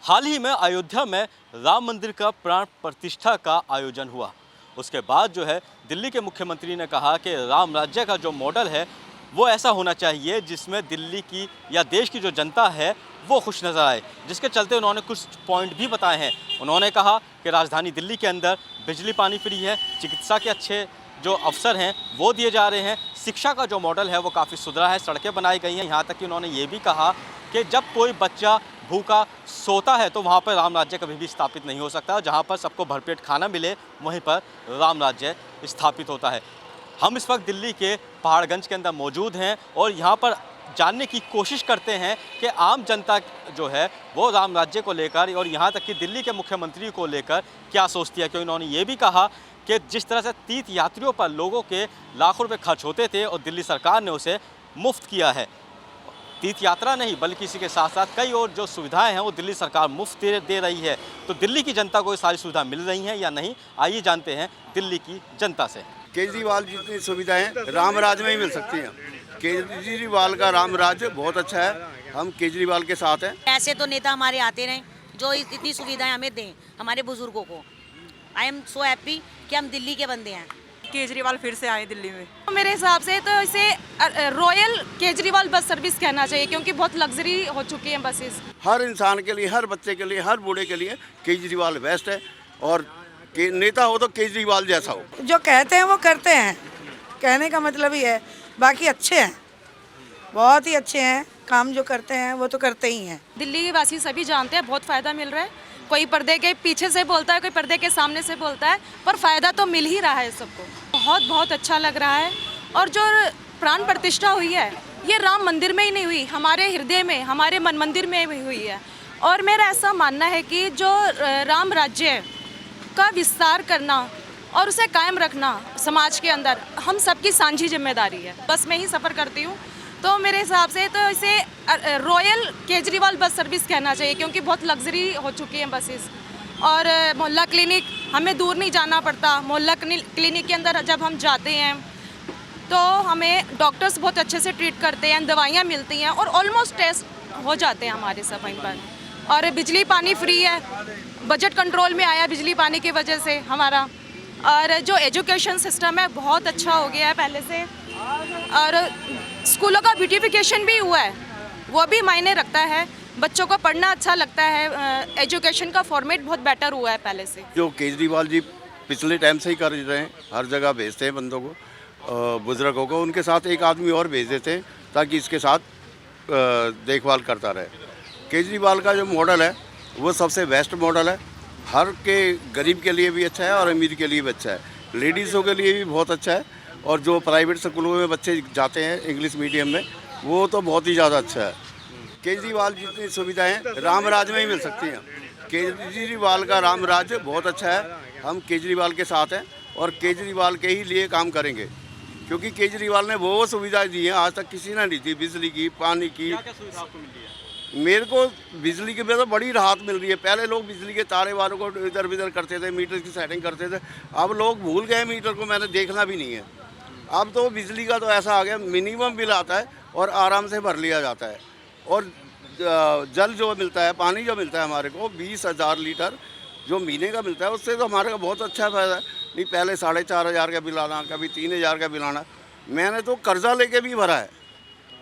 हाल ही में अयोध्या में राम मंदिर का प्राण प्रतिष्ठा का आयोजन हुआ। उसके बाद जो है दिल्ली के मुख्यमंत्री ने कहा कि राम राज्य का जो मॉडल है वो ऐसा होना चाहिए जिसमें दिल्ली की या देश की जो जनता है वो खुश नज़र आए, जिसके चलते उन्होंने कुछ पॉइंट भी बताए हैं। उन्होंने कहा कि राजधानी दिल्ली के अंदर बिजली पानी फ्री है, चिकित्सा के अच्छे जो अवसर हैं वो दिए जा रहे हैं, शिक्षा का जो मॉडल है वो काफ़ी सुधरा है, सड़कें बनाई गई हैं। यहाँ तक कि उन्होंने ये भी कहा कि जब कोई बच्चा भूखा सोता है तो वहाँ पर राम राज्य कभी भी स्थापित नहीं हो सकता। जहाँ पर सबको भरपेट खाना मिले वहीं पर राम राज्य स्थापित होता है। हम इस वक्त दिल्ली के पहाड़गंज के अंदर मौजूद हैं और यहाँ पर जानने की कोशिश करते हैं कि आम जनता जो है वो राम राज्य को लेकर और यहाँ तक कि दिल्ली के मुख्यमंत्री को लेकर क्या सोचती है। क्योंकि उन्होंने ये भी कहा कि जिस तरह से तीर्थ यात्रियों पर लोगों के लाखों रुपए खर्च होते थे और दिल्ली सरकार ने उसे मुफ्त किया है। तीर्थ यात्रा नहीं बल्कि इसी के साथ साथ कई और जो सुविधाएं हैं वो दिल्ली सरकार मुफ्त दे रही है। तो दिल्ली की जनता को ये सारी सुविधा मिल रही हैं या नहीं, आइए जानते हैं दिल्ली की जनता से। केजरीवाल जितनी सुविधाएं राम राज में ही मिल सकती हैं। केजरीवाल का राम राज्य बहुत अच्छा है, हम केजरीवाल के साथ हैं। ऐसे तो नेता हमारे आते रहे जो इतनी सुविधाएं हमें दें हमारे बुजुर्गों को। आई एम सो हैप्पी कि हम दिल्ली के बंदे हैं। केजरीवाल फिर से आए दिल्ली में। मेरे हिसाब से तो इसे रॉयल केजरीवाल बस सर्विस कहना चाहिए, क्योंकि बहुत लग्जरी हो चुकी है बसेस। हर इंसान के लिए, हर बच्चे के लिए, हर बूढ़े के लिए केजरीवाल बेस्ट है और नेता हो तो केजरीवाल जैसा हो। जो कहते हैं वो करते हैं, कहने का मतलब ही है। बाकी अच्छे हैं, बहुत ही अच्छे हैं, काम जो करते हैं वो तो करते ही हैं। दिल्ली के वासी सभी जानते हैं बहुत फ़ायदा मिल रहा है। कोई पर्दे के पीछे से बोलता है, कोई पर्दे के सामने से बोलता है, पर फ़ायदा तो मिल ही रहा है सबको। बहुत बहुत अच्छा लग रहा है। और जो प्राण प्रतिष्ठा हुई है ये राम मंदिर में ही नहीं हुई, हमारे हृदय में, हमारे मन मंदिर में भी हुई है। और मेरा ऐसा मानना है कि जो राम राज्य का विस्तार करना और उसे कायम रखना समाज के अंदर हम सबकी साझी जिम्मेदारी है। बस में ही सफ़र करती हूँ तो मेरे हिसाब से तो इसे रॉयल केजरीवाल बस सर्विस कहना चाहिए, क्योंकि बहुत लग्जरी हो चुकी हैं बसेस। और मोहल्ला क्लिनिक हमें दूर नहीं जाना पड़ता। मोहल्ला क्लिनिक के अंदर जब हम जाते हैं तो हमें डॉक्टर्स बहुत अच्छे से ट्रीट करते हैं, दवाइयाँ मिलती हैं और ऑलमोस्ट टेस्ट हो जाते हैं हमारे सब वहीं पर। और बिजली पानी फ्री है, बजट कंट्रोल में आया बिजली पानी की वजह से हमारा। और जो एजुकेशन सिस्टम है बहुत अच्छा हो गया है पहले से। और स्कूलों का ब्यूटिफिकेशन भी हुआ है, वो भी मायने रखता है। बच्चों को पढ़ना अच्छा लगता है, एजुकेशन का फॉर्मेट बहुत बेटर हुआ है पहले से। जो केजरीवाल जी पिछले टाइम से ही कर रहे हैं, हर जगह भेजते हैं बंदों को, बुजुर्गों को, उनके साथ एक आदमी और भेज देते हैं ताकि इसके साथ देखभाल करता रहे। केजरीवाल का जो मॉडल है वो सबसे बेस्ट मॉडल है। हर के गरीब के लिए भी अच्छा है और अमीर के लिए भी अच्छा है, लेडीज़ों के लिए भी बहुत अच्छा है। और जो प्राइवेट स्कूलों में बच्चे जाते हैं इंग्लिश मीडियम में, वो तो बहुत ही ज़्यादा अच्छा है। केजरीवाल जितनी सुविधाएं राम राज में ही मिल सकती हैं। केजरीवाल का राम राज्य बहुत अच्छा है, हम केजरीवाल के साथ हैं और केजरीवाल के ही लिए काम करेंगे, क्योंकि केजरीवाल ने वो सुविधाएं दी हैं आज तक किसी ने नहीं दी। बिजली की, पानी की। क्या सुविधा आपको मिल रही है? मेरे को बिजली की वजह से बड़ी राहत मिल रही है। पहले लोग बिजली के तारे वालों को इधर उधर करते थे, मीटर की सेटिंग करते थे। अब लोग भूल गए मीटर को, मैंने देखना भी नहीं है। अब तो बिजली का तो ऐसा आ गया, मिनिमम बिल आता है और आराम से भर लिया जाता है। और जल जो मिलता है, पानी जो मिलता है हमारे को 20,000 लीटर जो महीने का मिलता है, उससे तो हमारे को बहुत अच्छा फ़ायदा है। नहीं पहले 4,500 का बिल आना, कभी 3,000 का बिल आना। मैंने तो कर्जा लेके भी भरा है।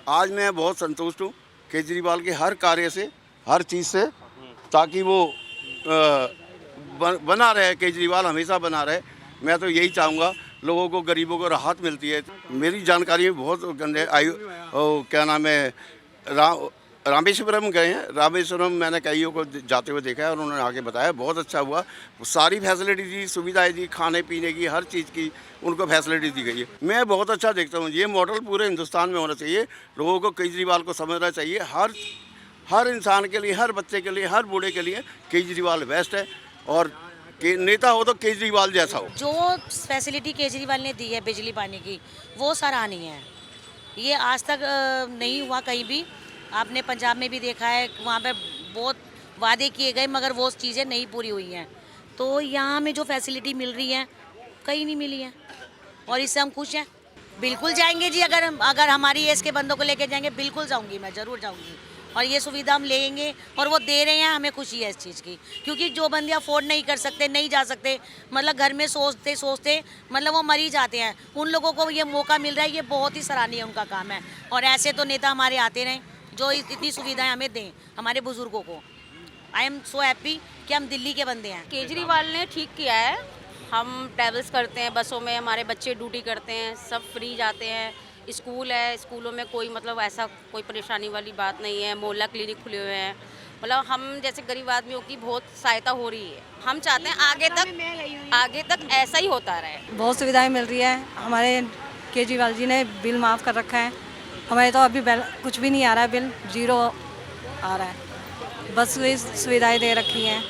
आज मैं बहुत संतुष्ट हूँ केजरीवाल के हर कार्य से, हर चीज़ से, ताकि वो बना रहे, केजरीवाल हमेशा बना रहे। मैं तो यही चाहूँगा, लोगों को, गरीबों को राहत मिलती है। मेरी जानकारी में बहुत गंदे क्या नाम है, रामेश्वरम गए हैं। रामेश्वरम मैंने कईयों को जाते हुए देखा है और उन्होंने आगे बताया बहुत अच्छा हुआ। सारी फैसिलिटी दी, सुविधाएं दी, खाने पीने की, हर चीज़ की उनको फैसिलिटी दी गई है। मैं बहुत अच्छा देखता हूँ, ये मॉडल पूरे हिंदुस्तान में होना चाहिए। लोगों को केजरीवाल को समझना चाहिए। हर इंसान के लिए, हर बच्चे के लिए, हर बूढ़े के लिए केजरीवाल बेस्ट है और नेता हो तो केजरीवाल जैसा हो। जो फैसिलिटी केजरीवाल ने दी है बिजली पानी की, वो सराहनीय है। ये आज तक नहीं हुआ कहीं भी। आपने पंजाब में भी देखा है, वहाँ पे बहुत वादे किए गए मगर वो चीज़ें नहीं पूरी हुई हैं। तो यहाँ में जो फैसिलिटी मिल रही है कहीं नहीं मिली है और इससे हम खुश हैं। बिल्कुल जाएंगे जी, अगर हमारी एज के बंदों को लेके जाएंगे बिल्कुल जाऊँगी, मैं ज़रूर जाऊँगी। और ये सुविधा हम लेंगे और वो दे रहे हैं, हमें खुशी है इस चीज़ की। क्योंकि जो बंदे अफोर्ड नहीं कर सकते, नहीं जा सकते, मतलब घर में सोचते सोचते मतलब वो मर ही जाते हैं, उन लोगों को ये मौका मिल रहा है, ये बहुत ही सराहनीय उनका काम है। और ऐसे तो नेता हमारे आते रहें जो इतनी सुविधाएं हमें दें, हमारे बुजुर्गों को। आई एम सो हैप्पी कि हम दिल्ली के बंदे हैं। केजरीवाल ने ठीक किया है। हम ट्रैवल्स करते हैं बसों में, हमारे बच्चे ड्यूटी करते हैं, सब फ्री जाते हैं। स्कूल है, स्कूलों में कोई मतलब ऐसा कोई परेशानी वाली बात नहीं है। मोहल्ला क्लिनिक खुले हुए हैं, मतलब हम जैसे गरीब आदमियों की बहुत सहायता हो रही है। हम चाहते हैं आगे तक ऐसा ही होता रहे। बहुत सुविधाएं मिल रही है। हमारे केजरीवाल जी ने बिल माफ़ कर रखा है। हमारे तो अभी कुछ भी नहीं आ रहा है, बिल 0 आ रहा है। बस वही सुविधाएं दे रखी हैं,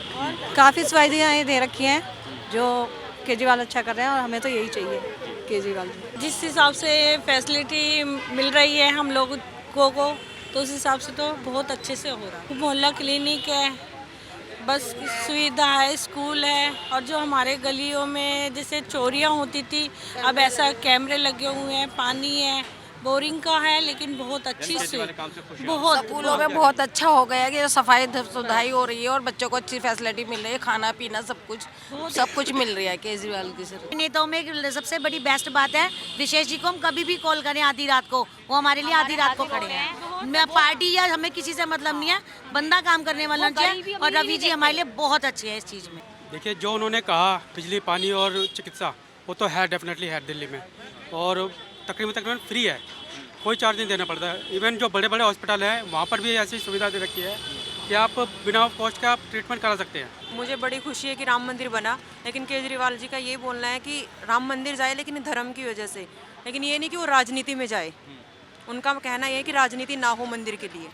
काफ़ी सुविधाएं दे रखी हैं जो केजरीवाल अच्छा कर रहे हैं, और हमें तो यही चाहिए केजरीवाल जी। जिस हिसाब से फैसिलिटी मिल रही है हम लोगों को, तो उस हिसाब से तो बहुत अच्छे से हो रहा है। मोहल्ला क्लिनिक है, बस सुविधा है, स्कूल है, और जो हमारे गलियों में जैसे चोरियां होती थी, अब ऐसा कैमरे लगे हुए हैं, पानी है, बोरिंग का है, लेकिन बहुत अच्छी बहुत स्कूलों में बहुत अच्छा हो गया कि सफाई सुधाई हो रही है और बच्चों को अच्छी फैसिलिटी मिल रही है, खाना पीना सब कुछ मिल रहा है केजरीवाल की सरकार। नेताओं में सबसे बड़ी बेस्ट बात है, विशेष जी को हम कभी भी कॉल करें आधी रात को, वो हमारे लिए आधी रात को खड़े हैं। मैं पार्टी या हमें किसी से मतलब नहीं है, बंदा काम करने वाला चाहिए, और रवि जी हमारे लिए बहुत अच्छे हैं इस चीज़ में। देखिए, जो उन्होंने कहा बिजली, पानी और चिकित्सा, वो तो है, डेफिनेटली है दिल्ली में, और तकरीबन फ्री है, कोई चार्ज नहीं देना पड़ता है। इवन जो बड़े बड़े हॉस्पिटल हैं वहाँ पर भी ऐसी सुविधा दे रखी है कि आप बिना कॉस्ट के आप ट्रीटमेंट करा सकते हैं। मुझे बड़ी खुशी है कि राम मंदिर बना, लेकिन केजरीवाल जी का ये बोलना है कि राम मंदिर जाए लेकिन धर्म की वजह से, लेकिन ये नहीं कि वो राजनीति में जाए। उनका कहना ये है कि राजनीति ना हो मंदिर के लिए।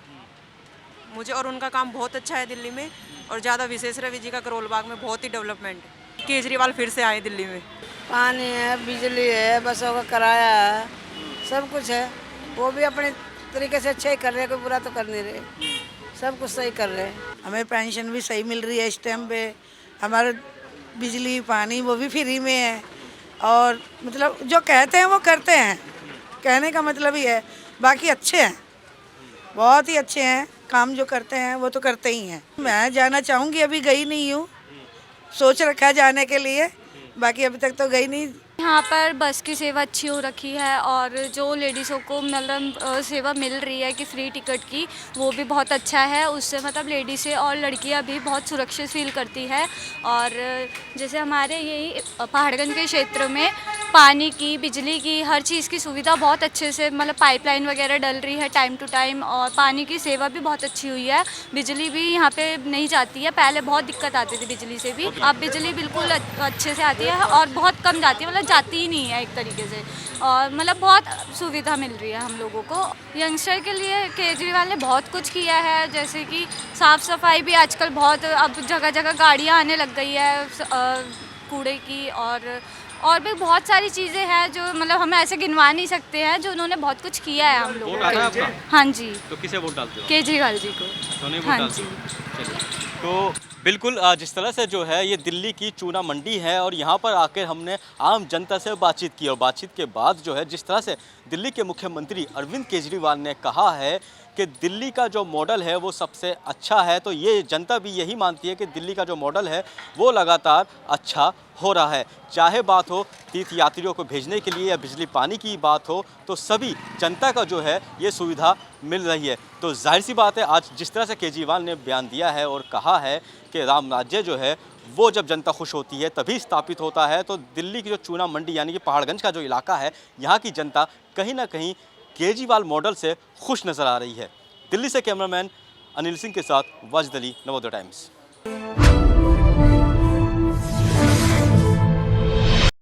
मुझे और उनका काम बहुत अच्छा है दिल्ली में, और ज़्यादा विशेष रवि जी का करोल बाग में बहुत ही डेवलपमेंट है। केजरीवाल फिर से आए दिल्ली में। पानी है, बिजली है, बसों का किराया है, सब कुछ है। वो भी अपने तरीके से अच्छा ही कर रहे हैं, कोई बुरा तो कर नहीं रहे, सब कुछ सही कर रहे हैं। हमें पेंशन भी सही मिल रही है इस टाइम पे, हमारे बिजली पानी वो भी फ्री में है, और मतलब जो कहते हैं वो करते हैं, कहने का मतलब ही है। बाकी अच्छे हैं, बहुत ही अच्छे हैं, काम जो करते हैं वो तो करते ही हैं। मैं जाना चाहूँगी, अभी गई नहीं हूँ, सोच रखा है जाने के लिए, बाकी अभी तक तो गई नहीं। यहाँ पर बस की सेवा अच्छी हो रखी है, और जो लेडीज़ों को मतलब सेवा मिल रही है कि फ्री टिकट की, वो भी बहुत अच्छा है। उससे मतलब लेडीज़ें और लड़कियाँ भी बहुत सुरक्षित फील करती है। और जैसे हमारे यही पहाड़गंज के क्षेत्र में पानी की, बिजली की, हर चीज़ की सुविधा बहुत अच्छे से, मतलब पाइपलाइन वगैरह डल रही है टाइम टू टाइम, और पानी की सेवा भी बहुत अच्छी हुई है। बिजली भी यहाँ पे नहीं जाती है, पहले बहुत दिक्कत आती थी बिजली से भी, अब बिजली बिल्कुल अच्छे से आती है, और बहुत कम जाती है, मतलब जाती ही नहीं है एक तरीके से, और मतलब बहुत सुविधा मिल रही है हम लोगों को। यंगस्टर के लिए केजरीवाल ने बहुत कुछ किया है, जैसे कि साफ़ सफाई भी आजकल बहुत, अब जगह जगह गाड़ियाँ आने लग गई है कूड़े की, और भी बहुत सारी चीज़ें हैं जो मतलब हम ऐसे गिनवा नहीं सकते हैं, जो उन्होंने बहुत कुछ किया है हम लोगों वोट आ रहा है को। आपका? हाँ जी। तो किसे वोट डालते हो? केजरीवाल जी को। तो नहीं वोट हाँ डालते जी। हो? चलिए। तो बिल्कुल जिस तरह से जो है ये दिल्ली की चूना मंडी है, और यहाँ पर आकर हमने आम जनता से बातचीत की, और बातचीत के बाद जो है जिस तरह से दिल्ली के मुख्यमंत्री अरविंद केजरीवाल ने कहा है कि दिल्ली का जो मॉडल है वो सबसे अच्छा है, तो ये जनता भी यही मानती है कि दिल्ली का जो मॉडल है वो लगातार अच्छा हो रहा है। चाहे बात हो तीर्थ यात्रियों को भेजने के लिए या बिजली पानी की बात हो, तो सभी जनता का जो है ये सुविधा मिल रही है। तो जाहिर सी बात है, आज जिस तरह से केजरीवाल ने बयान दिया है और कहा है कि राम राज्य जो है वो जब जनता खुश होती है तभी स्थापित होता है, तो दिल्ली की जो चूना मंडी यानी कि पहाड़गंज का जो इलाका है, यहाँ की जनता कहीं ना कहीं केजरीवाल मॉडल से खुश नज़र आ रही है। दिल्ली से कैमरामैन अनिल सिंह के साथ वाजिद अली, नवोदय टाइम्स।